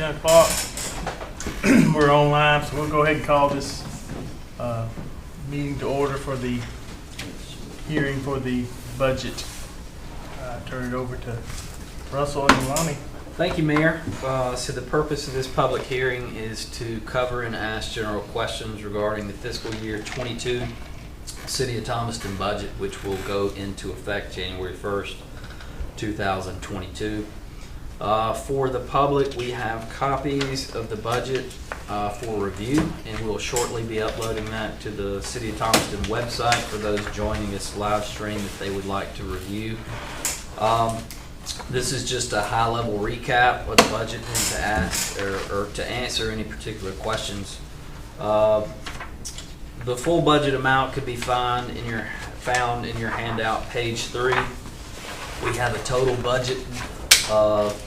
10 o'clock. We're online, so we'll go ahead and call this meeting to order for the hearing for the budget. Turn it over to Russell and Lonnie. Thank you, Mayor. So the purpose of this public hearing is to cover and ask general questions regarding the fiscal year 22 City of Thomaston budget, which will go into effect January 1st, 2022. For the public, we have copies of the budget for review, and we'll shortly be uploading that to the City of Thomaston website for those joining us live stream if they would like to review. This is just a high-level recap of the budget and to ask or to answer any particular questions. The full budget amount could be found in your handout, page 3. We have a total budget of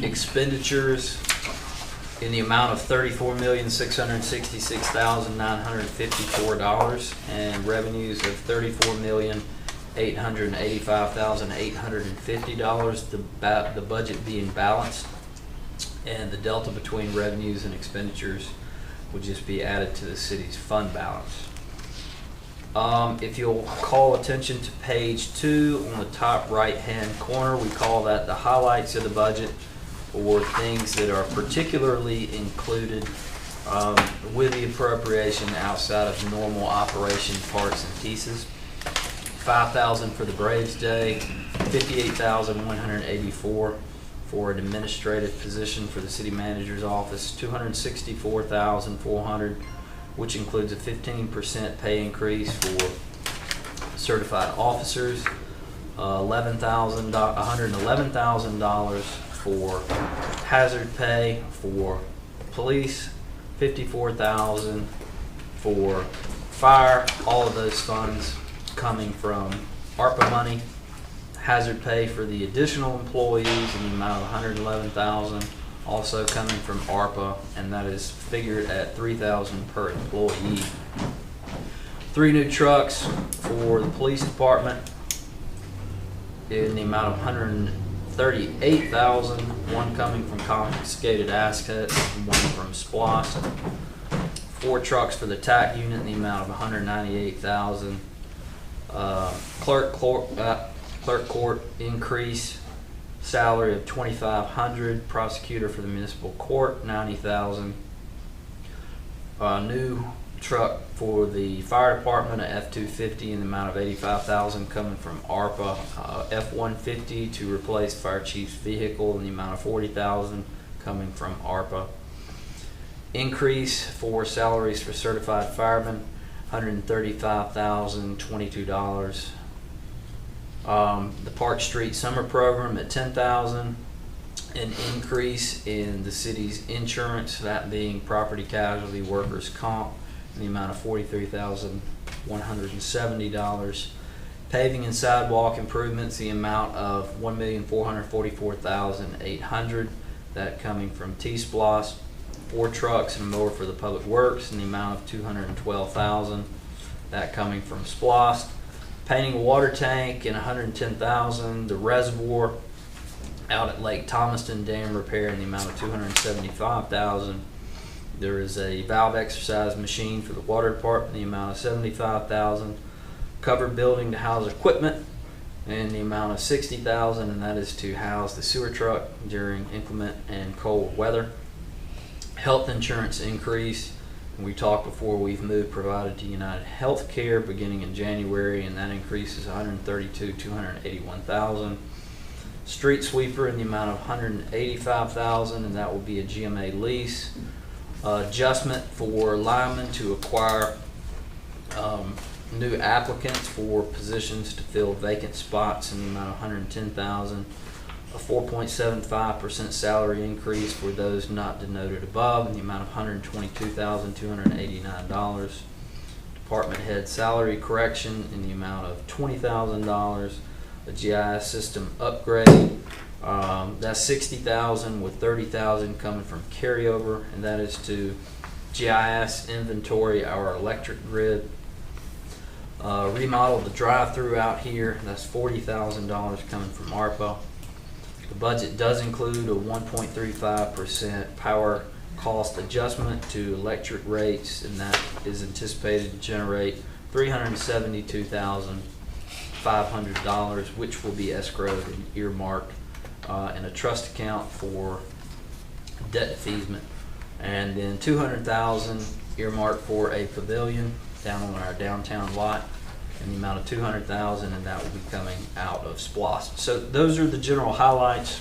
expenditures in the amount of $34,666,954 and revenues of $34,885,850. The budget being balanced, and the delta between revenues and expenditures would just be added to the city's fund balance. If you'll call attention to page 2 on the top right hand corner, we call that the highlights of the budget, or things that are particularly included with the appropriation outside of normal operation parts and pieces. $5,000 for the Braves Day, $58,184 for an administrative position for the city manager's office, $264,400, which includes a 15% pay increase for certified officers, $111,000 for hazard pay for police, $54,000 for fire. All of those funds coming from ARPA money. Hazard pay for the additional employees in the amount of $111,000, also coming from ARPA, and that is figured at $3,000 per employee. 3 new trucks for the police department in the amount of $138,000, one coming from confiscated assets and one from SPLOST. 4 trucks for the TAC unit in the amount of $198,000. Clerk court increase, salary of $2,500. Prosecutor for the municipal court, $90,000. New truck for the fire department, a F-250 in the amount of $85,000 coming from ARPA. F-150 to replace fire chief's vehicle in the amount of $40,000 coming from ARPA. Increase for salaries for certified firemen, $135,022. The Park Street Summer Program at $10,000. An increase in the city's insurance, that being property casualty workers' comp, in the amount of $43,170. Paving and sidewalk improvements, the amount of $1,444,800. That coming from T-Splost. 4 trucks and mower for the public works in the amount of $212,000. That coming from SPLOST. Painting a water tank in $110,000. The reservoir out at Lake Thomaston dam repair in the amount of $275,000. There is a valve exercise machine for the water department in the amount of $75,000. Covered building to house equipment in the amount of $60,000, and that is to house the sewer truck during inclement and cold weather. Health insurance increase. We talked before, we've moved provided to United Healthcare beginning in January, and that increase is $132,281,000. Street sweeper in the amount of $185,000, and that will be a GMA lease. Adjustment for linemen to acquire new applicants for positions to fill vacant spots in the amount of $110,000. A 4.75% salary increase for those not denoted above in the amount of $122,289. Department head salary correction in the amount of $20,000. A GIS system upgrade, that's $60,000 with $30,000 coming from carryover, and that is to GIS inventory our electric grid. Remodel the drive-through out here, that's $40,000 coming from ARPA. The budget does include a 1.35% power cost adjustment to electric rates, and that is anticipated to generate $372,500, which will be escrowed and earmarked in a trust account for debt defeasance, and then $200,000 earmarked for a pavilion down on our downtown lot, in the amount of $200,000, and that will be coming out of SPLOST. So those are the general highlights.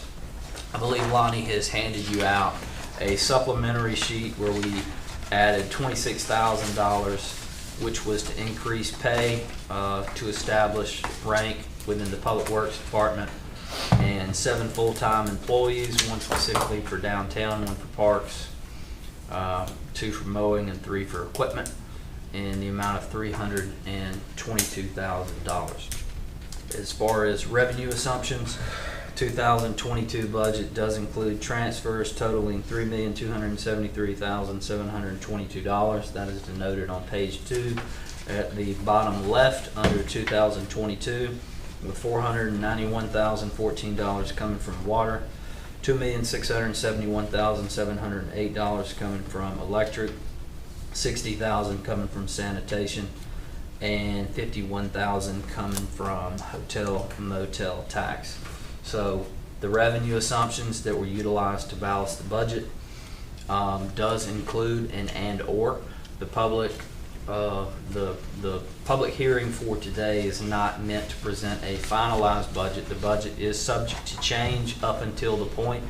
I believe Lonnie has handed you out a supplementary sheet where we added $26,000, which was to increase pay to establish rank within the Public Works Department, and 7 full-time employees, 1 specifically for downtown, 1 for parks, 2 for mowing, and 3 for equipment, in the amount of $322,000. As far as revenue assumptions, 2022 budget does include transfers totaling $3,273,722. That is denoted on page 2 at the bottom left under 2022, with $491,014 coming from water, $2,671,708 coming from electric, $60,000 coming from sanitation, and $51,000 coming from hotel motel tax. So the revenue assumptions that were utilized to balance the budget does include an and/or. The public hearing for today is not meant to present a finalized budget. The budget is subject to change up until the point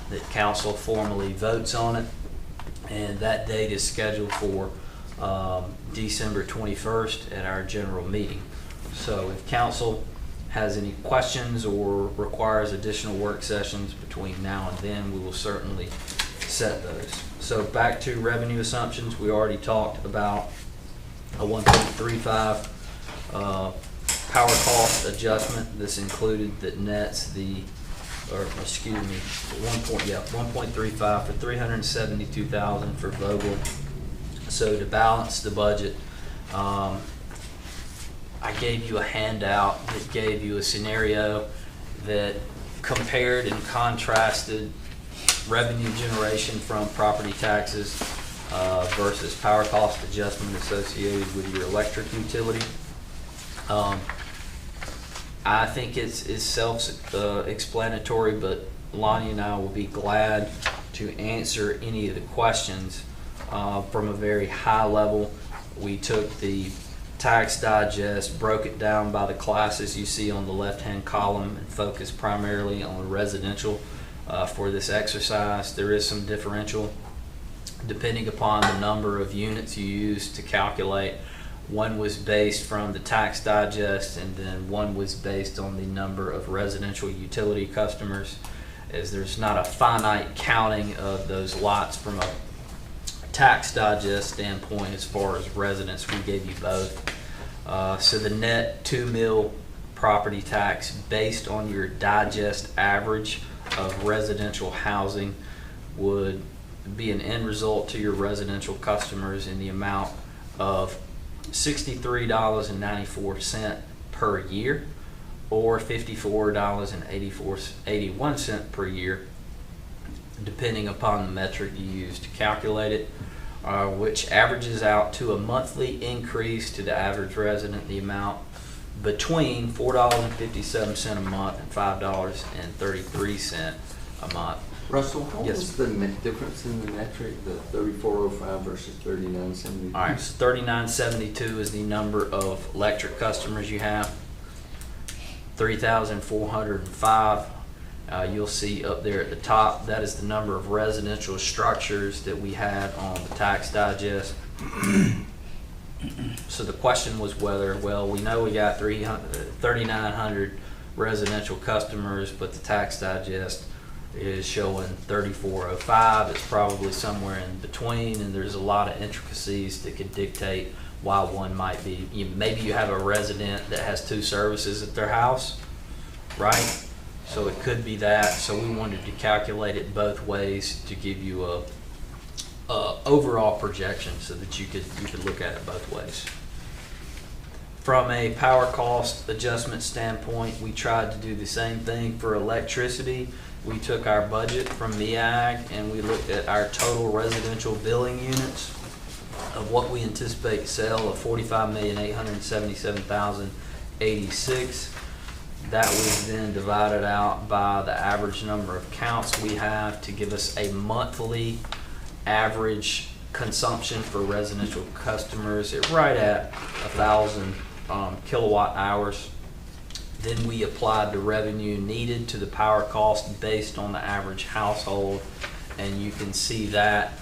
that council formally votes on it, and that date is scheduled for December 21st at our general meeting. So if council has any questions or requires additional work sessions between now and then, we will certainly set those. So back to revenue assumptions, we already talked about a 1.35 power cost adjustment. This included that nets the, or excuse me, 1.35 for $372,000 for Vogel. So to balance the budget, I gave you a handout that gave you a scenario that compared and contrasted revenue generation from property taxes versus power cost adjustment associated with your electric utility. I think it's self-explanatory, but Lonnie and I will be glad to answer any of the questions from a very high level. We took the tax digest, broke it down by the classes you see on the left-hand column, and focused primarily on residential for this exercise. There is some differential depending upon the number of units you use to calculate. One was based from the tax digest, and then one was based on the number of residential utility customers, as there's not a finite counting of those lots from a tax digest standpoint. As far as residents, we gave you both. So the net 2 mil property tax based on your digest average of residential housing would be an end result to your residential customers in the amount of $63.94 per year, or $54.81 per year, depending upon the metric you use to calculate it, which averages out to a monthly increase to the average resident, the amount between $4.57 a month and $5.33 a month. Russell, what Yes. was the difference in the metric, the 3405 versus 3972? All right, so 3972 is the number of electric customers you have. 3,405, you'll see up there at the top, that is the number of residential structures that we had on the tax digest. So the question was whether, well, we know we got 3,900 residential customers, but the tax digest is showing 3405. It's probably somewhere in between, and there's a lot of intricacies that could dictate why one might be. Maybe you have a resident that has 2 services at their house, right? So it could be that. So we wanted to calculate it both ways to give you a overall projection so that you could look at it both ways. From a power cost adjustment standpoint, we tried to do the same thing for electricity we took our budget from MEAG and we looked at our total residential billing units of what we anticipate to sell of 45,877,086. That was then divided out by the average number of counts we have to give us a monthly average consumption for residential customers at right at 1,000 kilowatt hours. Then we applied the revenue needed to the power cost based on the average household, and you can see that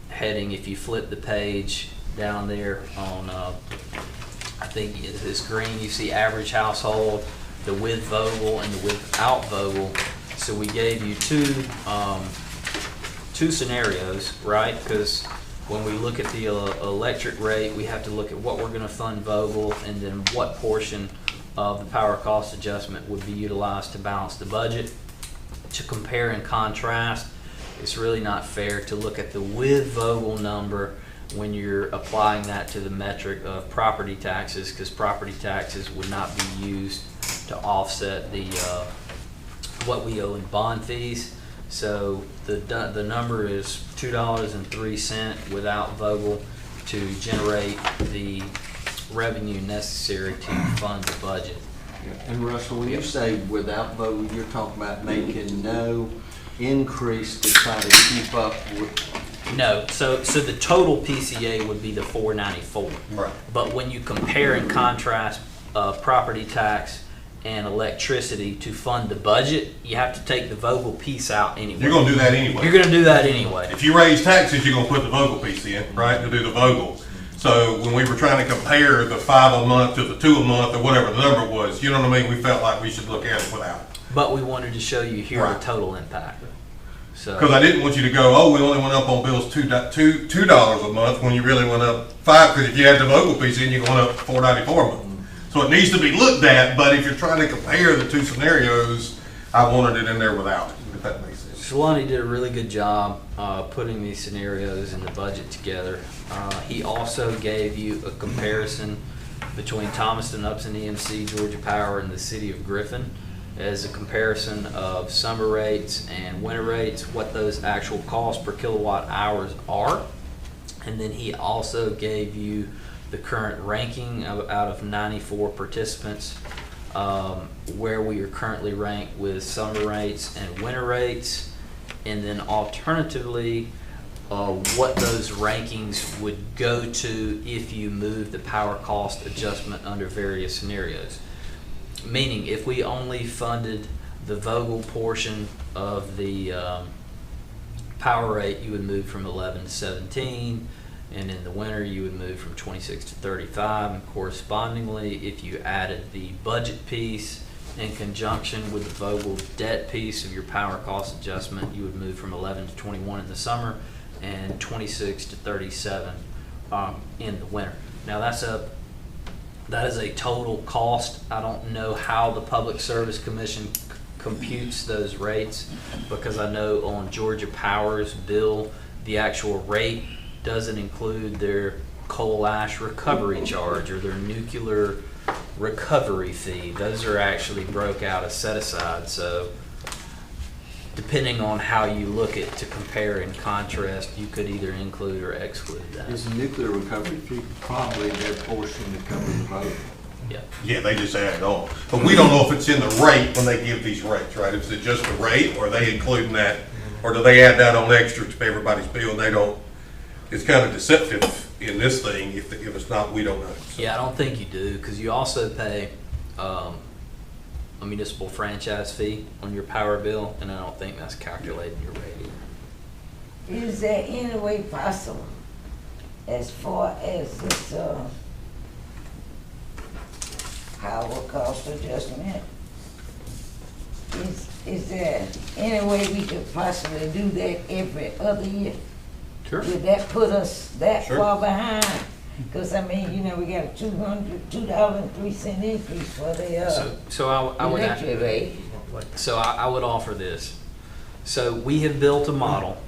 heading, if you flip the page down there on, I think it's green, you see average household, the with Vogel and the without Vogel. So we gave you two scenarios, right? Because when we look at the electric rate, we have to look at what we're going to fund Vogel and then what portion of the power cost adjustment would be utilized to balance the budget. To compare and contrast, it's really not fair to look at the with Vogel number when you're applying that to the metric of property taxes, because property taxes would not be used to offset the what we owe in bond fees. So the number is $2.03 without Vogel to generate the revenue necessary to fund the budget. And Russell, when you say without Vogel, you're talking about making no increase to try to keep up with. No, so the total PCA would be the $494. Right. But when you compare and contrast property tax and electricity to fund the budget, you have to take the Vogel piece out anyway. You're gonna do that anyway. You're gonna do that anyway. If you raise taxes, you're gonna put the Vogel piece in, right, to do the Vogel. So when we were trying to compare the 5 a month to the 2 a month or whatever the number was, you know what I mean, we felt like we should look at it without. But we wanted to show you here Right. the total impact. So. Because I didn't want you to go, oh, we only went up on bills $2 a month when you really went up $5. Because if you had the Vogel piece in, you're going up $4.94 a month. So it needs to be looked at. But if you're trying to compare the two scenarios, I wanted it in there without it. If that makes sense. Shalani did a really good job putting these scenarios in the budget together. He also gave you a comparison between Thomaston, Upson EMC, Georgia Power, and the city of Griffin, as a comparison of summer rates and winter rates, what those actual costs per kilowatt hours are. And then he also gave you the current ranking out of 94 participants, where we are currently ranked with summer rates and winter rates. And then alternatively, what those rankings would go to if you move the power cost adjustment under various scenarios. Meaning, if we only funded the Vogel portion of the power rate, you would move from 11 to 17, and in the winter you would move from 26 to 35. And correspondingly, if you added the budget piece in conjunction with the Vogel debt piece of your power cost adjustment, you would move from 11 to 21 in the summer and 26 to 37 in the winter. Now that is a total cost. I don't know how the Public Service Commission computes those rates, because I know on Georgia Power's bill, the actual rate doesn't include their coal ash recovery charge or their nuclear recovery fee. Those are actually broke out as set aside. So depending on how you look at to compare and contrast, you could either include or exclude that. Is the nuclear recovery fee probably their portion to cover the Vogel? Yeah. Yeah, they just add it on. But we don't know if it's in the rate when they give these rates, right? Is it just the rate, or are they including that? Or do they add that on extra to everybody's bill? And they don't, it's kind of deceptive in this thing. If it's not, we don't know. So. Yeah, I don't think you do, because you also pay a municipal franchise fee on your power bill, and I don't think that's calculated in your rate either. Is there any way possible, as far as this power cost adjustment, is there any way we could possibly do that every other year? Sure. Would that put us that Sure. far behind? Because I mean, you know, we got a $2.03 increase for the So I would electric rate. So I would offer this. So we have built a model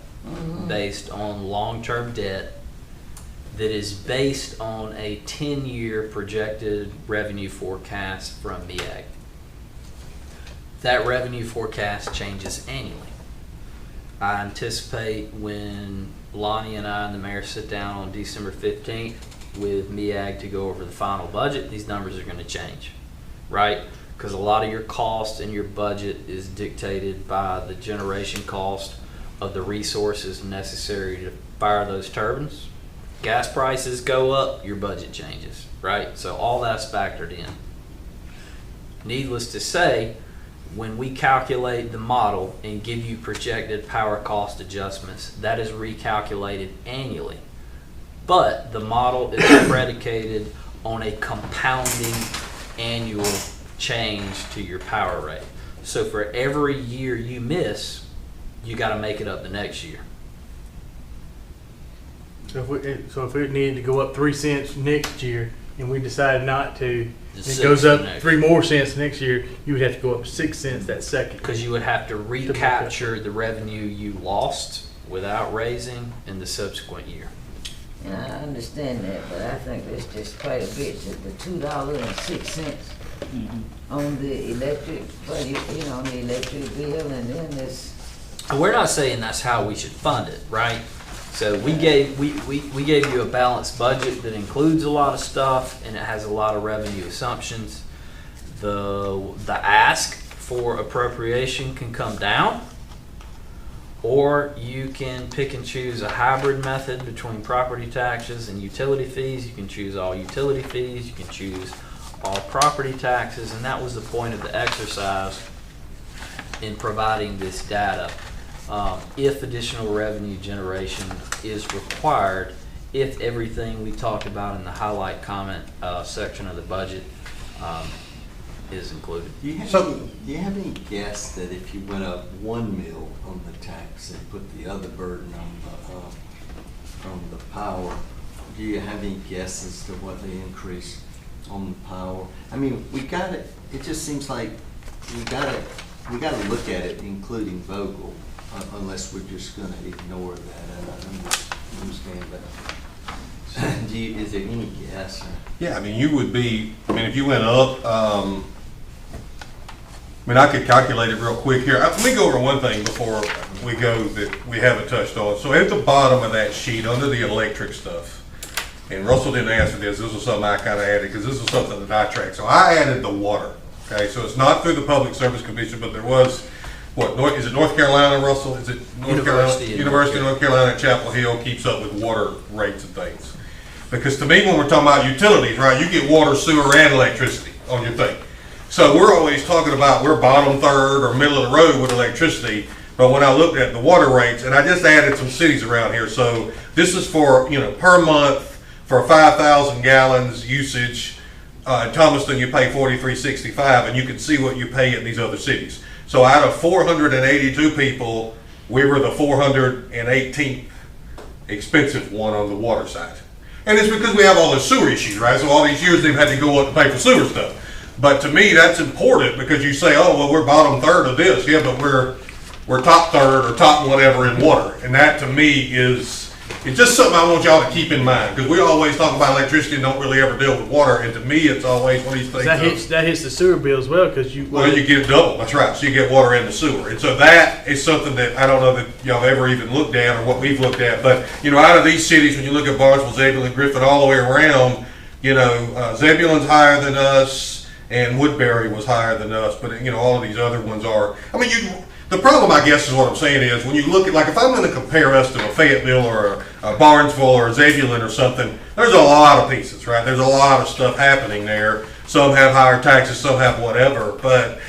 based on long-term debt that is based on a 10-year projected revenue forecast from MEAG. that revenue forecast changes annually. I anticipate when Lonnie and I and the mayor sit down on December 15th with MEAG to go over the final budget, these numbers are going to change, right? Because a lot of your cost and your budget is dictated by the generation cost of the resources necessary to fire those turbines. Gas prices go up, your budget changes, right? So all that's factored in. Needless to say, when we calculate the model and give you projected power cost adjustments, that is recalculated annually. But the model is predicated on a compounding annual change to your power rate. So for every year you miss, you got to make it up the next year. So if it needed to go up 3 cents next year and we decided not to, Just it goes six up next 3 more cents next year, you would have to go up 6 cents that second. Because you would have to recapture the revenue you lost without raising in the subsequent year. And I understand that, but I think there's just quite a bit to the $2.06 on the electric, but on the electric bill, and then this. And we're not saying that's how we should fund it, right? So we gave you a balanced budget that includes a lot of stuff and it has a lot of revenue assumptions. The ask for appropriation can come down, or you can pick and choose a hybrid method between property taxes and utility fees. You can choose all utility fees, you can choose all property taxes, and that was the point of the exercise in providing this data. If additional revenue generation is required, if everything we talked about in the highlight comment section of the budget is included. Do you have any guess that if you went up 1 mil on the tax and put the other burden on the power, do you have any guess as to what the increase on the power? I mean, we got it. It just seems like we got to look at it, including Vogel, unless we're just going to ignore that. And I understand that. Is there any guess? Yeah, I mean, if you went up, I could calculate it real quick here. Let me go over one thing before we go that we haven't touched on. So at the bottom of that sheet, under the electric stuff, and Russell didn't answer this was something I kind of added because this is something that I track. So I added the water, okay? So it's not through the Public Service Commission, but there was, is it North Carolina, Russell? Is it North Carolina? University of North Carolina at Chapel Hill keeps up with water rates and things. Because to me, when we're talking about utilities, right, you get water, sewer, and electricity on your thing. So we're always talking about we're bottom third or middle of the road with electricity. But when I looked at the water rates, and I just added some cities around here. So this is for, per month for 5,000 gallons usage. In Thomaston, you pay $43.65, and you can see what you pay in these other cities. So out of 482 people, we were the 418th expensive one on the water side. And it's because we have all the sewer issues, right? So all these years they've had to go up to pay for sewer stuff. But to me, that's important because you say, oh, well, we're bottom third of this. Yeah, but we're top third or top whatever in water. And that to me it's just something I want y'all to keep in mind because we always talk about electricity and don't really ever deal with water. And to me, it's always one of these things. That hits the sewer bill as well because you get it double. That's right. So you get water and the sewer. And so that is something that I don't know that y'all ever even looked at or what we've looked at. But, out of these cities, when you look at Barnesville, Zebulon, Griffin, all the way around, Zebulon's higher than us and Woodbury was higher than us. But, all of these other ones are. The problem, I guess, is what I'm saying is when you look at, if I'm going to compare us to a Fayetteville or a Barnesville or a Zebulon or something, there's a lot of pieces, right? There's a lot of stuff happening there. Some have higher taxes, some have whatever.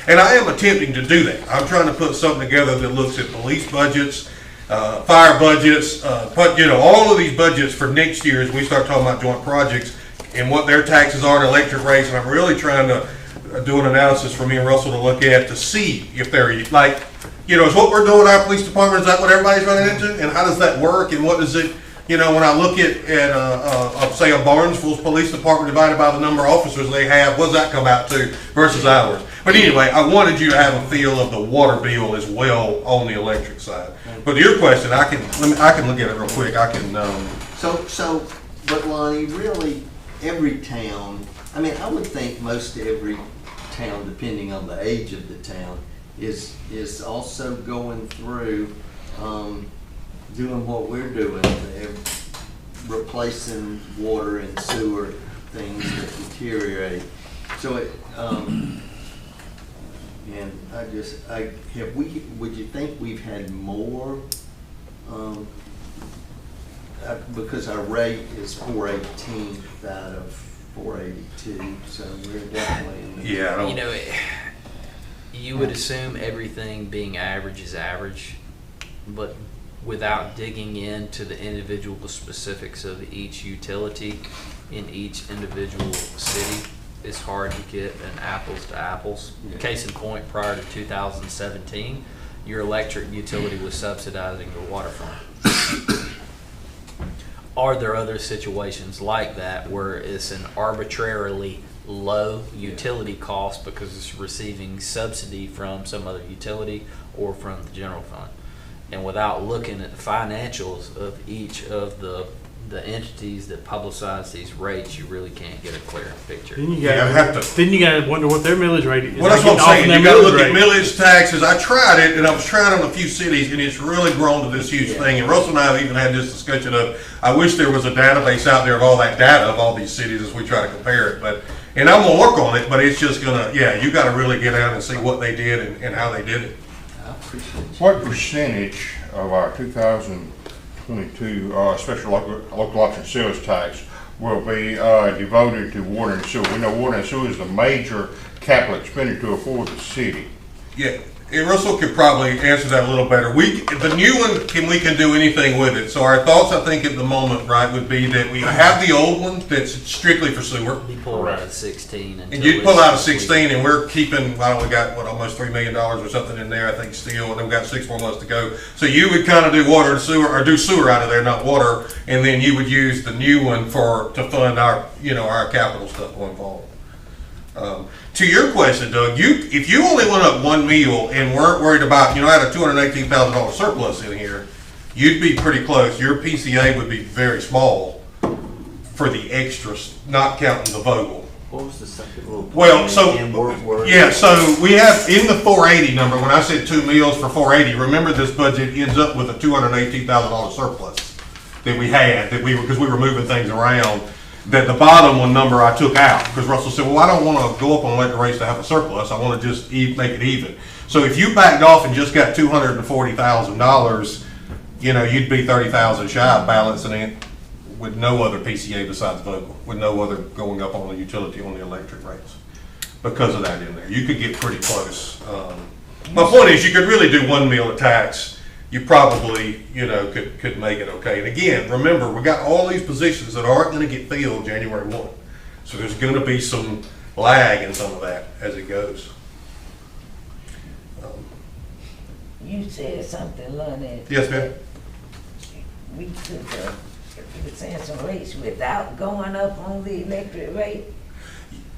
And I am attempting to do that. I'm trying to put something together that looks at police budgets, fire budgets, all of these budgets for next year as we start talking about joint projects and what their taxes are and electric rates. And I'm really trying to do an analysis for me and Russell to look at to see if they're is what we're doing in our police department, is that what everybody's running into? And how does that work? And what does it, when I look at say a Barnesville's police department divided by the number of officers they have, what does that come out to versus ours? But anyway, I wanted you to have a feel of the water bill as well on the electric side. But to your question, I can look at it real quick. But Lonnie, really, every town, I would think most every town, depending on the age of the town, is also going through, doing what we're doing. They're replacing water and sewer things that deteriorate. So it, and would you think we've had more, because our rate is 418 out of 482, so we're definitely in the. Yeah, I don't. You know, you would assume everything being average is average, but without digging into the individual specifics of each utility in each individual city, it's hard to get an apples to apples. Yeah. Case in point, prior to 2017, your electric utility was subsidizing your waterfront. Are there other situations like that where it's an arbitrarily low utility cost because it's receiving subsidy from some other utility or from the general fund? And without looking at the financials of each of the entities that publicize these rates, you really can't get a clear picture. Then you Yeah, I gotta, have to- then you gotta wonder what their millage rate is. Well, that's what I'm saying. You gotta look at millage taxes. I tried it, and I was trying on a few cities, and it's really grown to this huge thing. And Russell and I have even had this discussion of, I wish there was a database out there of all that data of all these cities as we try to compare it. But, and I'm gonna work on it, but it's just gonna, yeah, you gotta really get out and see what they did and how they did it. I appreciate you. What percentage of our 2022 special local option sales tax will be devoted to water and sewer? We know water and sewer is the major capital expenditure for the city. Yeah, and Russell could probably answer that a little better. The new one, we can do anything with it. So our thoughts, I think, at the moment, right, would be that we have the old one that's strictly for sewer. You pull out of 16. And you'd pull out of 16, and we're keeping, I don't know, we got, almost $3 million or something in there, I think, still, and then we got 6 more months to go. So you would kind of do water and sewer, or do sewer out of there, not water, and then you would use the new one to fund our, our capital stuff going forward. To your question, Doug, if you only went up one meal and weren't worried about, had a $218,000 surplus in here, you'd be pretty close. Your PCA would be very small for the extras, not counting the Vogel. What was the second little? Well, so, Word? yeah, so we have in the 480 number, when I said 2 meals for 480, remember this budget ends up with a $218,000 surplus that we had, because we were moving things around. That the bottom one number I took out, because Russell said, well, I don't want to go up on electric rates to have a surplus. I want to just make it even. So if you backed off and just got $240,000, you'd be 30,000 shy of balancing it with no other PCA besides Vogel, with no other going up on the utility on the electric rates because of that in there. You could get pretty close. My point is, you could really do one meal of tax. You probably, could make it okay. And again, remember, we got all these positions that aren't going to get filled January 1. So there's going to be some lag in some of that as it goes. You said something, Lonnie. Yes, ma'am. We could, you were saying some rates without going up on the electric rate.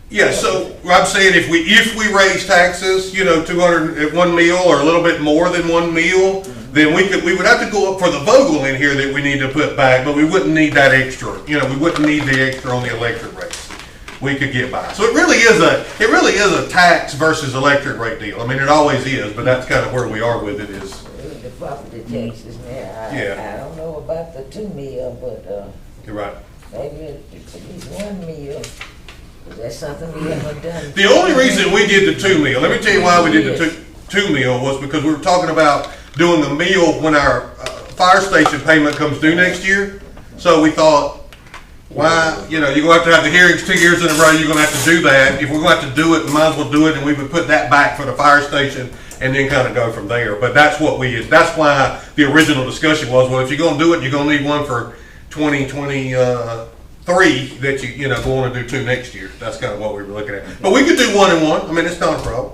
Yeah, so I'm saying if we raise taxes, 200 at one meal or a little bit more than one meal, then we would have to go up for the Vogel in here that we need to put back, but we wouldn't need that extra. We wouldn't need the extra on the electric rates. We could get by. So it really is a tax versus electric rate deal. I mean, it always is, but that's kind of where we are with it is. The property taxes now, Yeah. I don't know about the 2 meal, but You're right. maybe at least 1 meal. That's something we haven't done. The only reason we did the 2 meal, let me tell you why we did the two meal, was because we were talking about doing the meal when our fire station payment comes due next year. So we thought, why, you're going to have the hearings 2 years in a row, you're going to have to do that. If we're going to have to do it, we might as well do it, and we would put that back for the fire station and then kind of go from there. But that's that's why the original discussion was, well, if you're going to do it, you're going to need one for 2023 that you want to do 2 next year. That's kind of what we were looking at. But we could do 1 and 1. I mean, it's not a problem.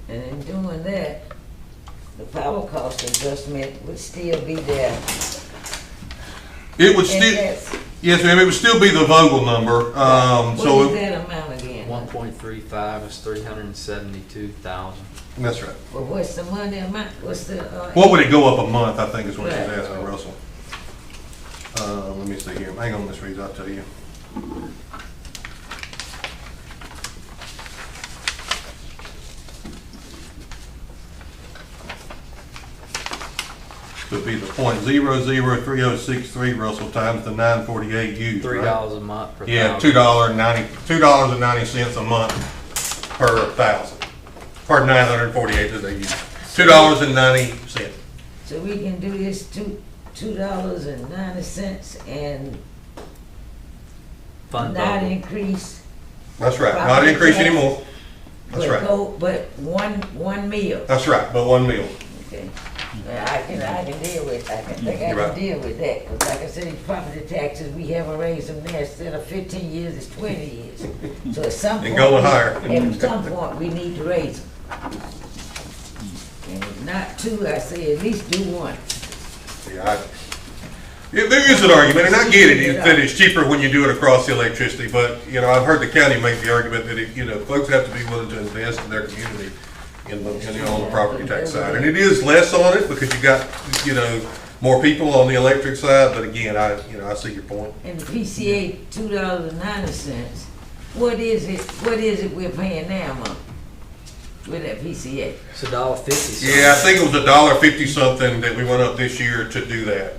And in doing that, the power cost adjustment would still be there. It would And still, that's- yes, ma'am, it would still be the Vogel number. What So is that amount again? 1.35 is 372,000. that's right. Well, what's the money amount? What's the? What would it go up a month, I think is what she's Right. asking, Russell. Let me see here. Hang on, Miss Reeves, I'll tell you. would be the .003063 Russell times the 948 used, right? $3 a month per Yeah, thousand. $2.90 a month per thousand, per 948 that they use. $2.90. So we can do this $2.90 and Fund not bubble. increase. That's right, not increase anymore. That's right, But one meal. that's right, but one meal. Okay. Now, I can deal with, I can You're right. deal with that, because like I said, these property taxes, we haven't raised them there, instead of 15 years, it's 20 years. So at some And point. going higher. At some point, we need to raise them. And if not two, I say at least do one. Yeah, there is an argument, and I get it, that it's cheaper when you do it across the electricity, but, I've heard the county make the argument that, folks have to be willing to invest in their community on the property tax side. And it is less on it because you got, more people on the electric side, but again, I see your point. And the PCA, $2.90, what is it we're paying now, Mom? With that PCA? It's $1.50. Yeah, I think it was $1.50 something that we went up this year to do that.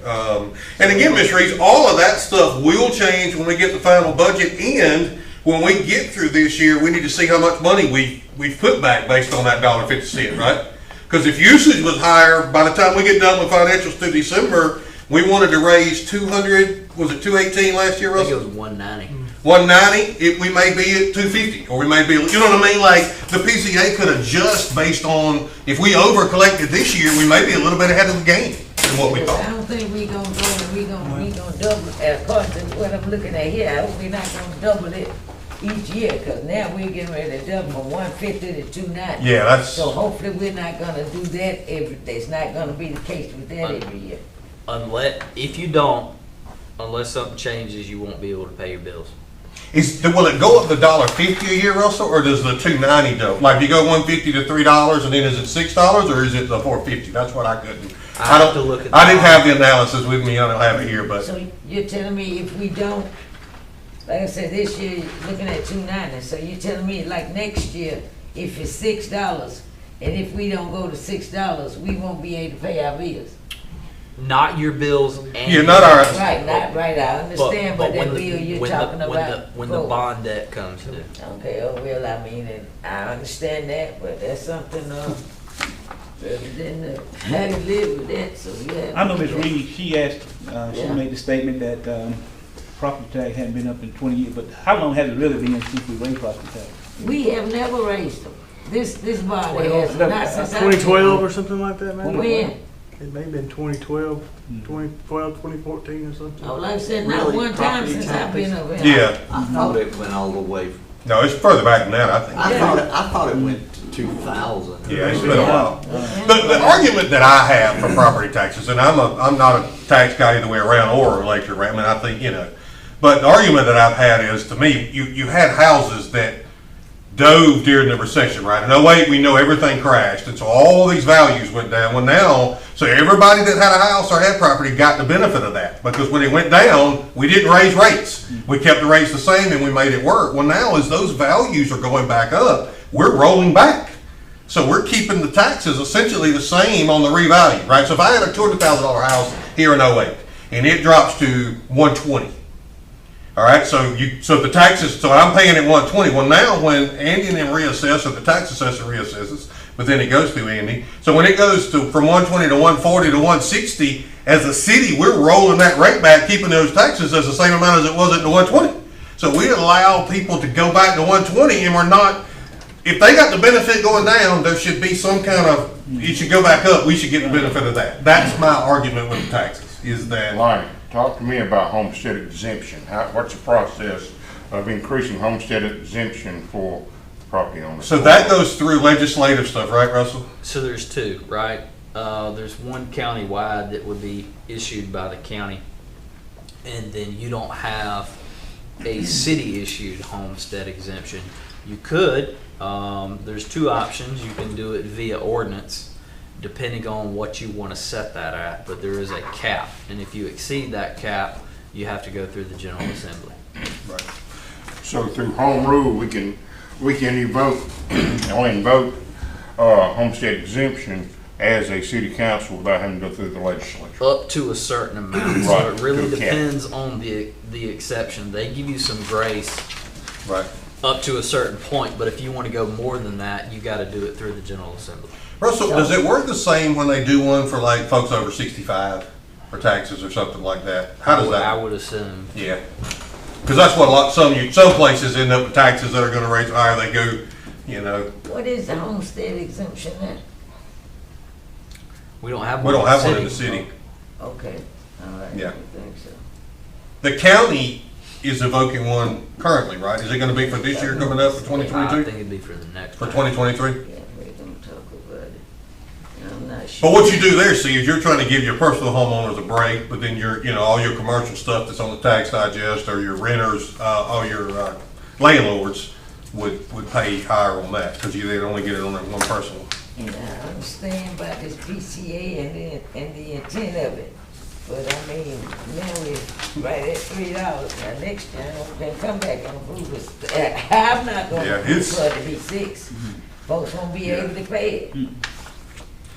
And again, Ms. Reeves, all of that stuff will change when we get the final budget, and when we get through this year, we need to see how much money we've put back based on that $1.50, right? Because if usage was higher, by the time we get done with financials through December, we wanted to raise 200, was it 218 last year, I think it Russell? was 190. 190, we may be at 250, or we may be, you know what I mean? Like, the PCA could adjust based on, if we over collected this year, we may be a little bit ahead of the game than what we I thought. don't think we gonna double, according to what I'm looking at here, I hope we're not gonna double it each year, cause now we're getting ready to double from 150 to 290. Yeah, that's, So hopefully we're not gonna do that it's not gonna be the case with that every year. Unless something changes, you won't be able to pay your bills. will it go up to $1.50 a year, Russell, or does the 290 go? Like, you go 150 to $3, and then is it $6, or is it the 450? That's what I couldn't. I have to look at I didn't have the analysis with me. I don't have it here, but So you're telling me if we don't, like I said, this year, you're looking at 290, so you're telling me like next year, if it's $6, and if we don't go to $6, we won't be able to pay our bills? Not your bills and. Yeah, not our- Right, not right, I understand, but that when bill the- you're when the- talking when about. the- When the bond debt comes due. Okay, oh, well, I mean, and I understand that, but that's something, then, how to live with that, so yeah. I know Ms. Reed, she asked, she Yeah. made the statement that property tax hadn't been up in 20 years, but how long has it really been since we raised property tax? We have never raised them. This body has, not since I. 2012 or something like that, man? When? It may have been 2012, 2014 or something. Oh, like I said, not Really, one time property since I've been tax? over here. yeah. I thought it went all the way, No, it's further back than that, I think. I thought it went to 2000. Yeah, it's been a while. The argument that I have for property taxes, and I'm not a tax guy either way around or an electric, I mean, I think, but the argument that I've had is, to me, you had houses that dove during the recession, right? In 08, we know everything crashed, and so all these values went down. Well, now, so everybody that had a house or had property got the benefit of that, because when it went down, we didn't raise rates. We kept the rates the same and we made it work. Well, now as those values are going back up, we're rolling back. So we're keeping the taxes essentially the same on the revalue, right? So if I had a $200,000 house here in 08 and it drops to 120, all right, so the taxes, so I'm paying it 120. Well, now when Andy and them reassess, or the tax assessor reassesses, but then it goes through Andy. So when it goes from 120 to 140 to 160, as a city, we're rolling that rate back, keeping those taxes as the same amount as it was at the 120. So we allow people to go back to 120, and we're not, if they got the benefit going down, there should be some kind of, it should go back up, we should get the benefit of that. That's my argument with the taxes, is that. Lonnie, talk to me about homestead exemption. What's the process of increasing homestead exemption for property owners? So that goes through legislative stuff, right, Russell? So there's two, right? There's one countywide that would be issued by the county, and then you don't have a city-issued homestead exemption. You could, there's two options. You can do it via ordinance, depending on what you want to set that at, but there is a cap, and if you exceed that cap, you have to go through the General Assembly. Right. So through home rule, we can invoke homestead exemption as a city council without having to go through the legislature. Up to a certain amount, so Right. it really Okay. depends on the exception. They give you some grace Right. up to a certain point, but if you want to go more than that, you got to do it through the General Assembly. Russell, does it work the same when they do one for like folks over 65 or taxes or something like that? How does I that? would assume. Yeah. Because that's what some places end up with taxes that are going to raise higher. They go, you know, What is the homestead exemption now? We don't have we one. don't have one in the city. Okay, all right. Yeah. I think so. The county is evoking one currently, right? Is it going to be for this year coming up for I 2022? think it'd be for the next. For one. 2023? Yeah, we don't talk about it. I'm not But sure. what you do there, see, is you're trying to give your personal homeowners a break, but then all your commercial stuff that's on the tax digest or your renters, or your landlords would pay higher on that because they'd only get it on that one personal. And I understand about this PCA and the intent of it. But I mean, now we're right at $3. Now next time, we can come back and approve it. I'm not Yeah, gonna approve it's- for it to be 6. Folks won't be able to pay it.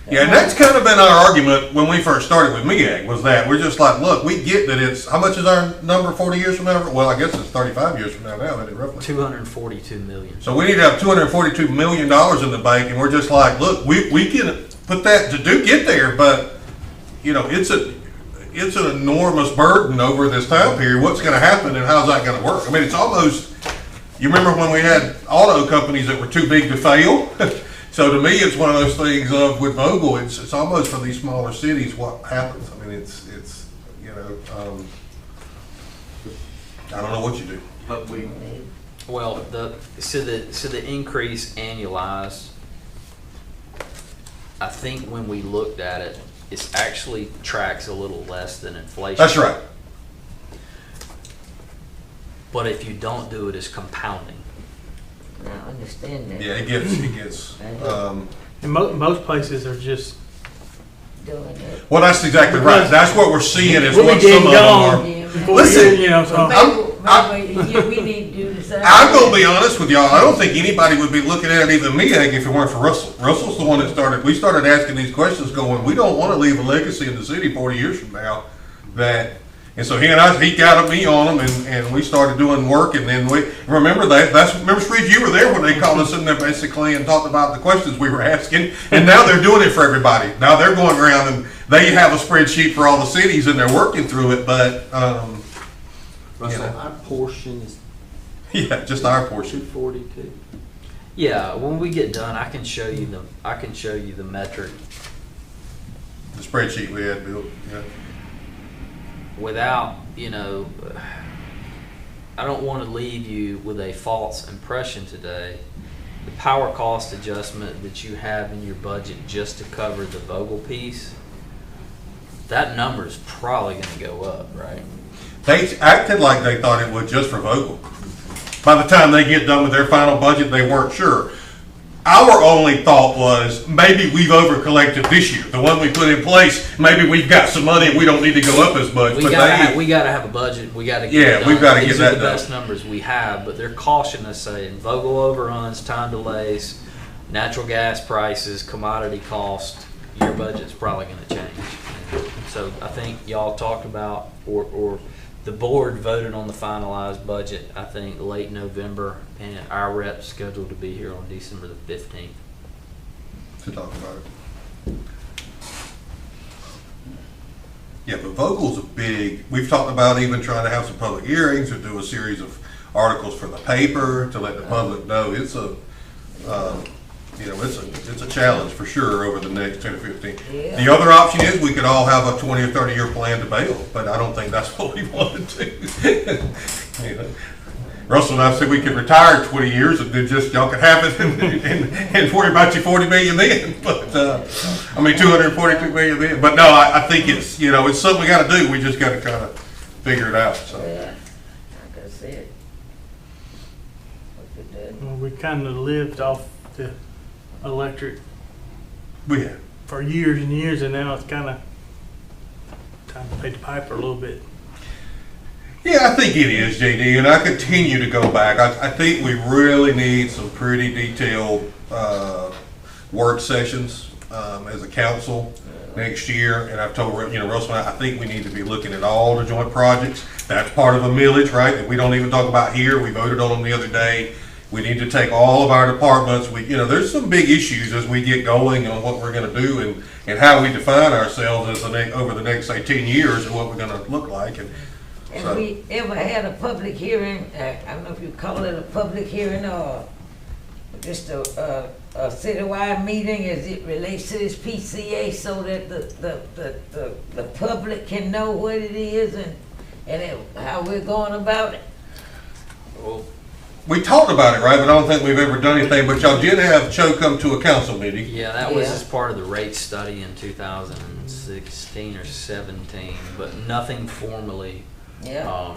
Yeah, and that's kind of been our argument when we first started with MEAG, was that we're just like, look, we get that it's, how much is our number 40 years from now? Well, I guess it's 35 years from now, isn't it, roughly? 242 million. So we need to have $242 million in the bank, and we're just like, look, we can put that to get there, but, it's an enormous burden over this time period. What's going to happen and how's that going to work? I mean, it's almost, you remember when we had auto companies that were too big to fail? So to me, it's one of those things of with Vogel, it's almost for these smaller cities what happens. I mean, it's I don't know what you do. But we, Well, so the increase annualized, I think when we looked at it, it's actually tracks a little less than inflation. That's right. But if you don't do it, it's compounding. I understand that. Yeah, it gets. And most places are just, Doing that. Well, that's exactly right. That's what we're seeing is we'll what be some getting of them gone are. Yeah, before Listen, so. Maybe we need to do the same. I'm gonna be honest with y'all. I don't think anybody would be looking at it, even MEAG, if it weren't for Russell. Russell's the one that started. We started asking these questions, going, we don't want to leave a legacy in the city 40 years from now. And so he got me on them, and we started doing work. And then we remember Steve, you were there when they called us in there basically and talked about the questions we were asking. And now they're doing it for everybody. Now they're going around and they have a spreadsheet for all the cities and they're working through it. But Russell, Yeah. our portion is yeah, just our portion. 242. Yeah, when we get done, I can show you the metric The spreadsheet we had built. Yeah. without, I don't want to leave you with a false impression today. The power cost adjustment that you have in your budget just to cover the Vogel piece, that number is probably going to go up, right? They acted like they thought it would just for Vogel. By the time they get done with their final budget, they weren't sure. Our only thought was maybe we've over collected this year. The one we put in place, maybe we've got some money and we don't need to go up as much. We But gotta have a budget. We gotta get Yeah, it done. we've gotta These get that are the done. best numbers we have, but they're cautioning us saying Vogel overruns, time delays, natural gas prices, commodity cost. Your budget's probably going to change. So I think y'all talked about, or the board voted on the finalized budget, I think late November, and our rep's scheduled to be here on December the 15th. to talk about it. Yeah, but Vogel's a big, we've talked about even trying to have some public hearings or do a series of articles for the paper to let the public know. It's a challenge for sure over the next 10 or 15. Yeah. The other option is we could all have a 20 or 30 year plan to bail, but I don't think that's what we want to do. Russell and I said we could retire in 20 years and then just y'all could have it and worry about your 40 million then. But 242 million then. But no, I think it's it's something we got to do. We just got to kind of figure it out. So Yeah, like I said. Look at that. Well, we kind of lived off the electric yeah. for years and years, and now it's kind of time to pay the piper a little bit. Yeah, I think it is, JD, and I continue to go back. I think we really need some pretty detailed work sessions as a council next year, and I've told, Russell and I think we need to be looking at all the joint projects. That's part of a millage, right, that we don't even talk about here. We voted on them the other day. We need to take all of our departments. There's some big issues as we get going on what we're gonna do and how we define ourselves as over the next, say, 10 years and what we're gonna look like. And Have we ever had a public hearing, I don't know if you call it a public hearing or just a citywide meeting as it relates to this PCA so that the public can know what it is and how we're going about it? Well, we talked about it, right, but I don't think we've ever done anything, but y'all did have Cho come to a council meeting. yeah, that was Yeah. as part of the rate study in 2016 or 17, but nothing formally Yeah. on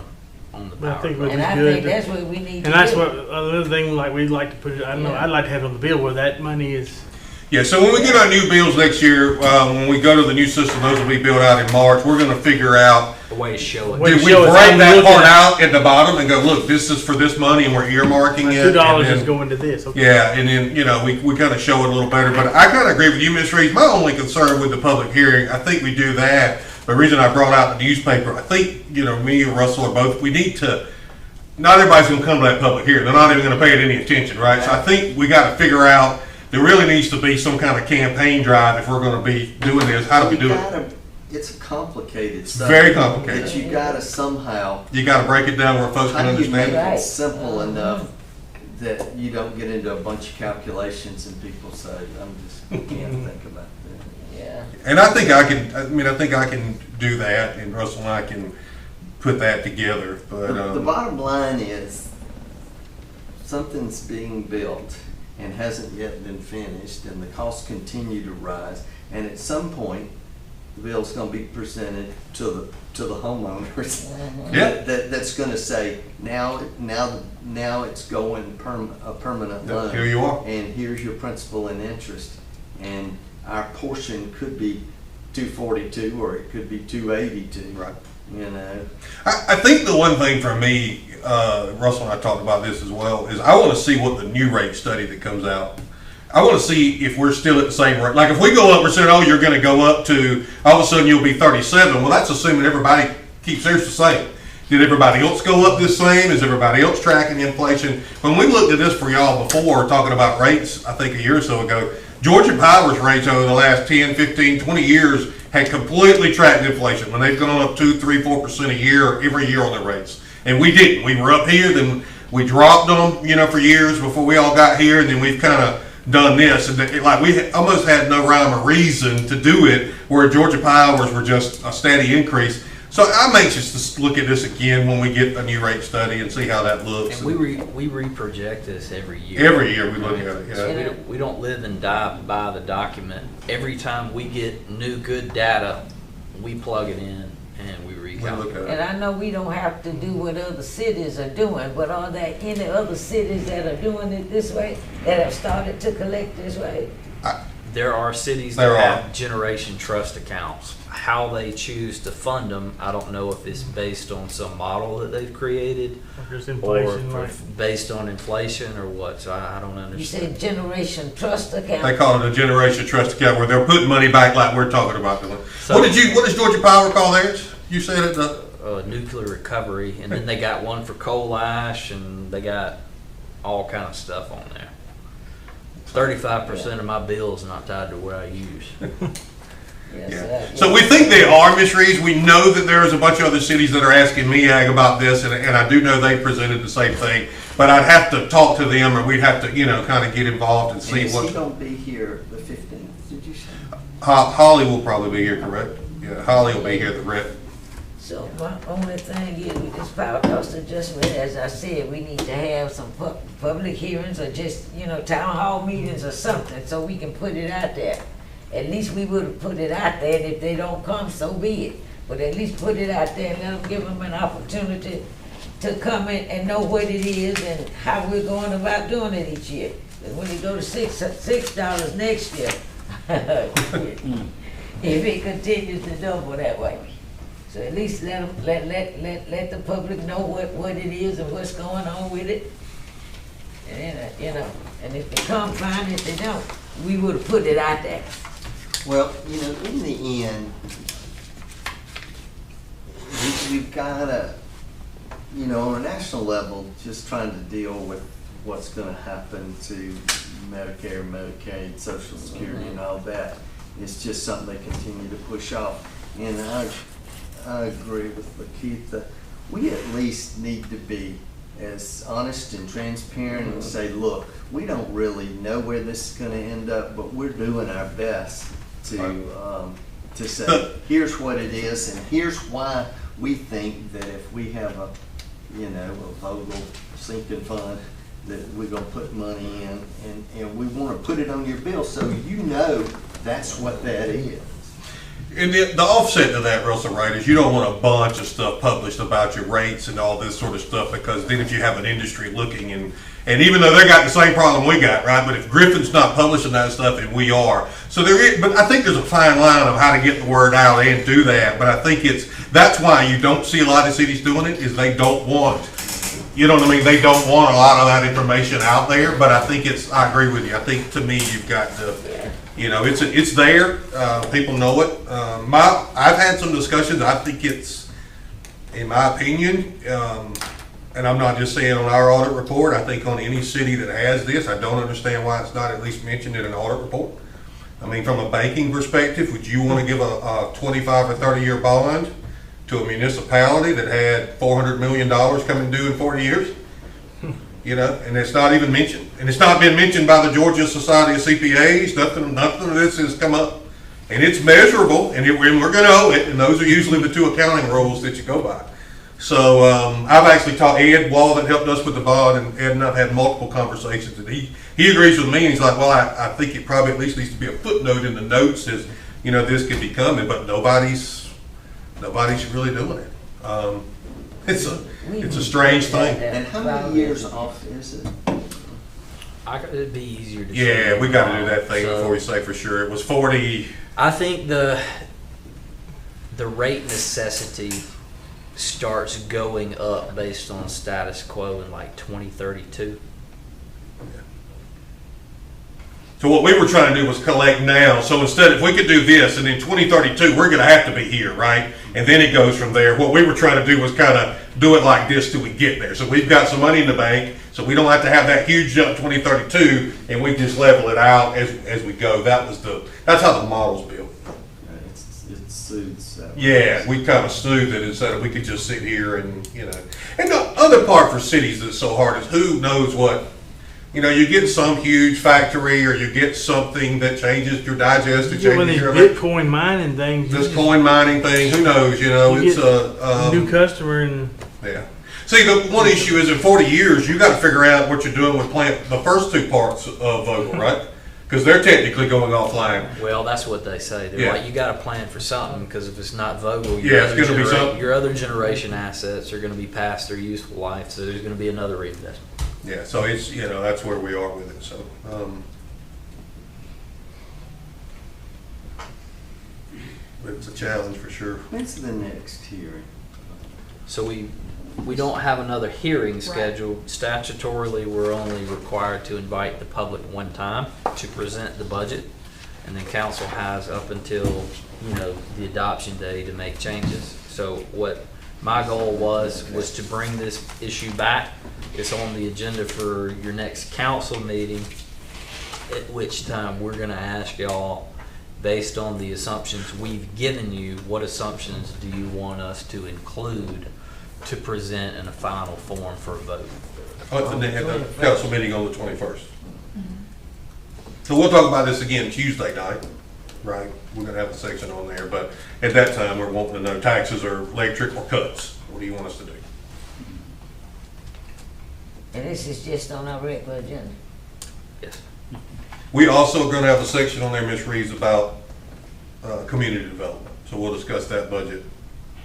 the But I power. think bill. we- And I good. think that's what we need to do. And that's what, another thing, like, we'd like to put it, I don't know, Yeah. I'd like to have it on the bill where that money is, Yeah, so when we get our new bills next year, when we go to the new system, those will be built out in March, we're gonna figure out, A way to show it. Wait. did we show us break how we that look part at it. out at the bottom and go, look, this is for this money and we're earmarking it? $2 and is then- going to this, okay? Yeah, and then, we kind of show it a little better, but I kind of agree with you, Ms. Reeves. My only concern with the public hearing, I think we do that. The reason I brought out the newspaper, I think, me and Russell are both, we need to, not everybody's gonna come to that public hearing. They're not even gonna pay it any attention, right? So I think we gotta figure out, there really needs to be some kind of campaign drive if we're gonna be doing this. How do we do it? It's a complicated It's stuff. very complicated. That you gotta somehow, You gotta break it down where folks can how do you make understand it. Right. it simple enough that you don't get into a bunch of calculations and people say, can't think about that. Yeah. And I think I can do that, and Russell and I can put that together, but, The bottom line is, something's being built and hasn't yet been finished, and the costs continue to rise, and at some point, the bill's gonna be presented to the homeowners. Yeah. That's gonna say, now it's going a permanent Yeah, loan. here you are. And here's your principal and interest, and our portion could be 242, or it could be 282. Right. I I think the one thing for me, Russell and I talked about this as well, is I want to see what the new rate study that comes out. I want to see if we're still at the same rate. Like if we go up, we're saying, oh, you're going to go up to, all of a sudden you'll be 37. Well, that's assuming everybody keeps theirs the same. Did everybody else go up the same? Is everybody else tracking inflation? When we looked at this for y'all before, talking about rates, I think a year or so ago, Georgia Power's rates over the last 10, 15, 20 years had completely tracked inflation. When they've gone up 2, 3, 4% a year, every year on their rates. And we didn't. We were up here, then we dropped them, for years before we all got here, and then we've kind of done this. And we almost had no rhyme or reason to do it, where Georgia Powers were just a steady increase. So I'm anxious to look at this again when we get a new rate study and see how that looks. And we reproject this every year. Every year we look at it, So yeah. we don't live and die by the document. Every time we get new good data, we plug it in and we We look recalculate. at it. And I know we don't have to do what other cities are doing, but are there any other cities that are doing it this way, that have started to collect this way? There are cities There that are. have generation trust accounts. How they choose to fund them, I don't know if it's based on some model that they've created Or just or inflation, like, based on inflation or what, so I don't You understand. said generation trust They account? call it a generation trust account where they're putting money back like we're talking about doing. So- What does Georgia Power call theirs? You said it, Nuclear recovery, and then they got one for coal ash, and they got all kind of stuff on there. 35% of my bill is not tied to what I use. Yes, yeah. So we think they are, Ms. Reeves. We know that there's a bunch of other cities that are asking MEAG about this, and I do know they presented the same thing. But I'd have to talk to them, or we'd have to, kind of get involved and see And is what. he gonna be here the 15th, did you say? Holly will probably be here, correct? Yeah, Holly will be here, the rep. So my only thing is with this power cost adjustment, as I said, we need to have some public hearings or just, town hall meetings or something so we can put it out there. At least we would have put it out there, and if they don't come, so be it. But at least put it out there and let them give them an opportunity to come in and know what it is and how we're going about doing it each year. And when you go to $6 next year, if it continues to double that way. So at least let them, let the public know what it is and what's going on with it. And then, and if they come, fine. If they don't, we would have put it out there. Well, in the end, we've got to, on a national level, just trying to deal with what's going to happen to Medicare, Medicaid, Social Security, and all that. It's just something they continue to push off. And I agree with Lakeitha. We at least need to be as honest and transparent and say, look, we don't really know where this is going to end up, but we're doing our best to say, here's what it is, and here's why we think that if we have a Vogel sinking fund, that we're going to put money in, and we want to put it on your bill so that's what that is. And the offset to that, Russell, right, is you don't want a bunch of stuff published about your rates and all this sort of stuff, because then if you have an industry looking, and even though they got the same problem we got, right, but if Griffin's not publishing that stuff and we are, so but I think there's a fine line of how to get the word out and do that, but I think that's why you don't see a lot of cities doing it, is they don't want, they don't want a lot of that information out there, but I think I agree with you. I think to me, you've got to, it's there, people know it. I've had some discussions, I think it's, in my opinion, and I'm not just saying on our audit report, I think on any city that has this, I don't understand why it's not at least mentioned in an audit report. I mean, from a banking perspective, would you want to give a 25 or 30-year bond to a municipality that had $400 million coming due in 40 years? And it's not even mentioned. And it's not been mentioned by the Georgia Society of CPAs. Nothing of this has come up. And it's measurable, and we're going to owe it, and those are usually the two accounting rules that you go by. So I've actually taught Ed Wall that helped us with the bond, and Ed and I've had multiple conversations, and he agrees with me, and he's like, well, I think it probably at least needs to be a footnote in the notes as, this could be coming, but nobody's really doing it. It's a strange thing. And how many years off is it? It'd be easier to. Yeah, we got to do that thing before we say for sure. It was 40. I think the rate necessity starts going up based on status quo in like 2032. So what we were trying to do was collect now. So instead, if we could do this, and in 2032, we're going to have to be here, right? And then it goes from there. What we were trying to do was kind of do it like this till we get there. So we've got some money in the bank, so we don't have to have that huge jump 2032, and we just level it out as we go. That's how the model's built. It suits that. Yeah, we kind of smoothed it instead of we could just sit here and, And the other part for cities that's so hard is who knows what. You get some huge factory, or you get something that changes your digest, You get one of these Bitcoin mining things. This coin mining thing, who knows, You it's get a new customer and. Yeah. See, the one issue is in 40 years, you got to figure out what you're doing with the first two parts of Vogel, right? Because they're technically going offline. Well, that's what they say. They're like, you got to plan for something, because if it's not Vogel, it's going to be something. Your other generation assets are going to be past their useful life, so there's going to be another reinvestment. Yeah, so it's, that's where we are with it, so. But it's a challenge for sure. When's the next hearing? So we don't have another hearing scheduled. Statutorily, we're only required to invite the public one time to present the budget, and then council has up until, the adoption day to make changes. So what my goal was to bring this issue back. It's on the agenda for your next council meeting, at which time we're going to ask y'all, based on the assumptions we've given you, what assumptions do you want us to include to present in a final form for a vote? At the council meeting on the 21st. So we'll talk about this again Tuesday night, right? We're going to have a section on there, but at that time we're wanting to know taxes or electric or cuts. What do you want us to do? And this is just on our regular agenda. Yes. We also going to have a section on there, Ms. Reeves, about community development. So we'll discuss that budget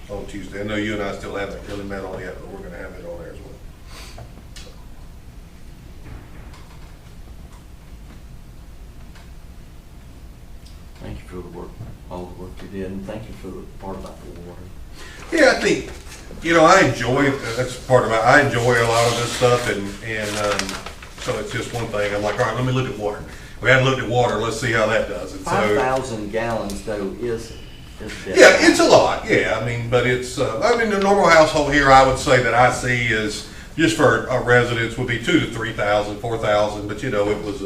on Tuesday. I know you and I still haven't really met on it yet, but we're going to have it on there as well. Thank you for the work, all the work you did, and thank you for the part about the water. Yeah, I think, I enjoy, that's part of it. I enjoy a lot of this stuff, and so it's just one thing. I'm like, all right, let me look at water. We hadn't looked at water, let's see how that does. And so, 5,000 gallons though is definitely. yeah, it's a lot, yeah, I mean, but it's, I mean, the normal household here, I would say that I see is, just for a residence, would be 2,000 to 3,000, 4,000, but you know, it was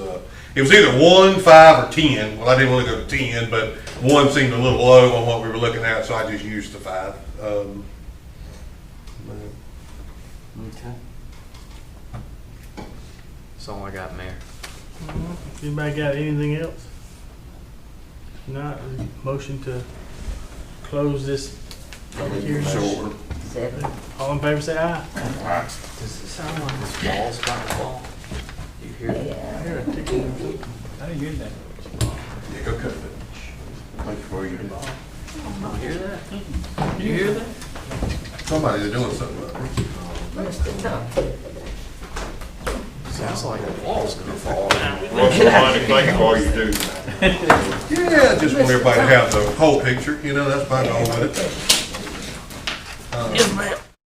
either 1, 5, or 10. Well, I didn't want to go to 10, but 1 seemed a little low on what we were looking at, so I just used the 5. Okay. That's all I got, Mayor. Anybody got anything else? If not, motion to close this public hearing. Sure. 7. All in favor, say aye. Does it sound like this ball's about to fall? You hear that? I hear a tickle or something. I didn't hear that. Yeah, go cut it. Before you do. You hear that? You hear that? Somebody's doing something up there. Mr. Thompson. Sounds like the wall's gonna fall. Russell, honey, thank you for all you do. Yeah, just want everybody to have the whole picture, you know, that's my goal with it. Yes, ma'am.